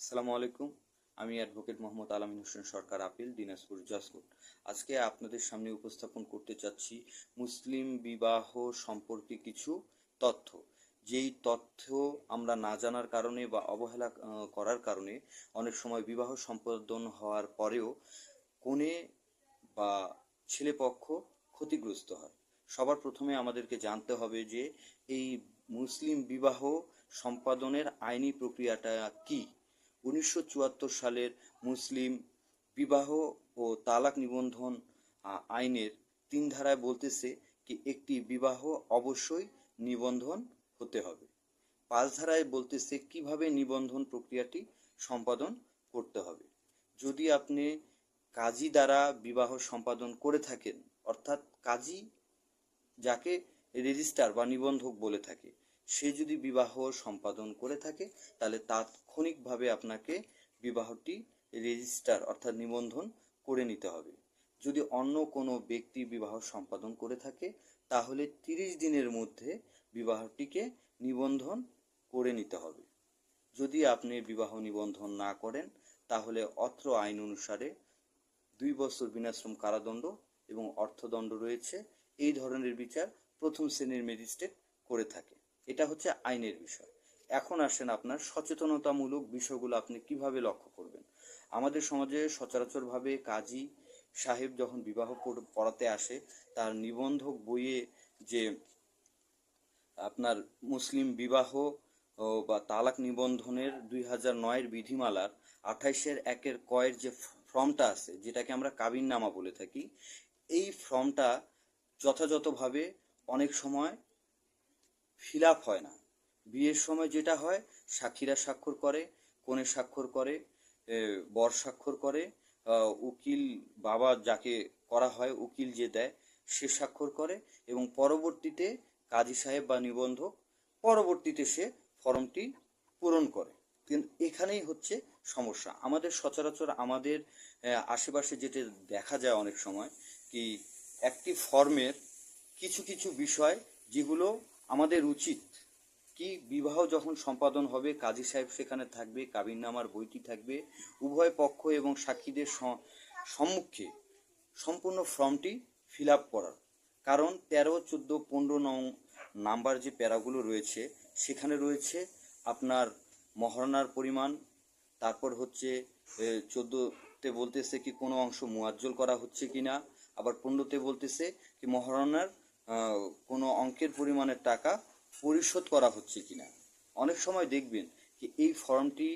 আসসালামু আলাইকুম। আমি অ্যাডভোকেট মোহাম্মদ আলামিন হোসেন সরকার, আপিল, দিনাজপুর জাজকোর্ট। আজকে আপনাদের সামনে উপস্থাপন করতে চাচ্ছি মুসলিম বিবাহ সম্পর্কে কিছু তথ্য। যেই তথ্য আমরা না জানার কারণে বা অবহেলা করার কারণে অনেক সময় বিবাহ সম্পাদন হওয়ার পরেও কনে বা ছেলেপক্ষ ক্ষতিগ্রস্ত হয়। সবার প্রথমে আমাদেরকে জানতে হবে যে এই মুসলিম বিবাহ সম্পাদনের আইনি প্রক্রিয়াটা কি। 1974 সালের মুসলিম বিবাহ ও তালাক নিবন্ধন আইনের 3 ধারায় বলতেছে কি একটি বিবাহ অবশ্যই নিবন্ধন হতে হবে। 5 ধারায় বলতেছে কিভাবে নিবন্ধন প্রক্রিয়াটি সম্পাদন করতে হবে। যদি আপনি কাজী দ্বারা বিবাহ সম্পাদন করে থাকেন, অর্থাৎ কাজী যাকে রেজিস্ট্রার বা নিবন্ধক বলে থাকে, সে যদি বিবাহ সম্পাদন করে থাকে তাহলে তাৎক্ষণিকভাবে আপনাকে বিবাহটি রেজিস্টার অর্থাৎ নিবন্ধন করে নিতে হবে। যদি অন্য কোনো ব্যক্তি বিবাহ সম্পাদন করে থাকে তাহলে 30 দিনের মধ্যে বিবাহটিকে নিবন্ধন করে নিতে হবে। যদি আপনি বিবাহ নিবন্ধন না করেন তাহলে অত্র আইন অনুসারে 2 বছর বিনাশ্রম কারাদণ্ড এবং অর্থদণ্ড রয়েছে। এই ধরনের বিচার প্রথম শ্রেণীর ম্যাজিস্ট্রেট করে থাকে। এটা হচ্ছে আইনের বিষয়। এখন আসেন আপনার সচেতনতামূলক বিষয়গুলো আপনি কিভাবে লক্ষ্য করবেন। আমাদের সমাজে সচরাচরভাবে কাজী সাহেব যখন বিবাহ পড়াতে আসে তার নিবন্ধক বইয়ে যে আপনার মুসলিম বিবাহ বা তালাক নিবন্ধনের 2009-এর বিধিমালার 28-এর 1-এর কয়ের যে ফর্মটা আছে, যেটাকে আমরা কাবিননামা বলে থাকি, এই ফর্মটা যথাযথভাবে অনেক সময় ফিল আপ হয় না। বিয়ের সময় যেটা হয়, সাক্ষীরা স্বাক্ষর করে, কনে স্বাক্ষর করে, বর স্বাক্ষর করে, উকিল বাবা যাকে করা হয় উকিল যে দেয় সে স্বাক্ষর করে, এবং পরবর্তীতে কাজী সাহেব বা নিবন্ধক পরবর্তীতে সে ফর্মটি পূরণ করে। কিন্তু এখানেই হচ্ছে সমস্যা। আমাদের সচরাচর আমাদের আশেপাশে যেটা দেখা যায় অনেক সময় কি একটি ফর্মের কিছু কিছু বিষয় যেগুলো আমাদের উচিত কি, বিবাহ যখন সম্পাদন হবে কাজী সাহেব সেখানে থাকবে, কাবিননামার বইটি থাকবে, উভয় পক্ষ এবং সাক্ষীদের সম্মুখে সম্পূর্ণ ফর্মটি ফিল আপ করার। কারণ 13, 14, 15 নং নাম্বার যে প্যারাগুলো রয়েছে সেখানে রয়েছে আপনার মহারণার পরিমাণ, তারপর হচ্ছে 14তে বলতেছে কি কোনো অংশ মুয়াজ্জল করা হচ্ছে কিনা, আবার 15তে বলতেছে কি মহারণার কোনো অঙ্কের পরিমাণের টাকা পরিশোধ করা হচ্ছে কিনা। অনেক সময় দেখবেন কি এই ফর্মটি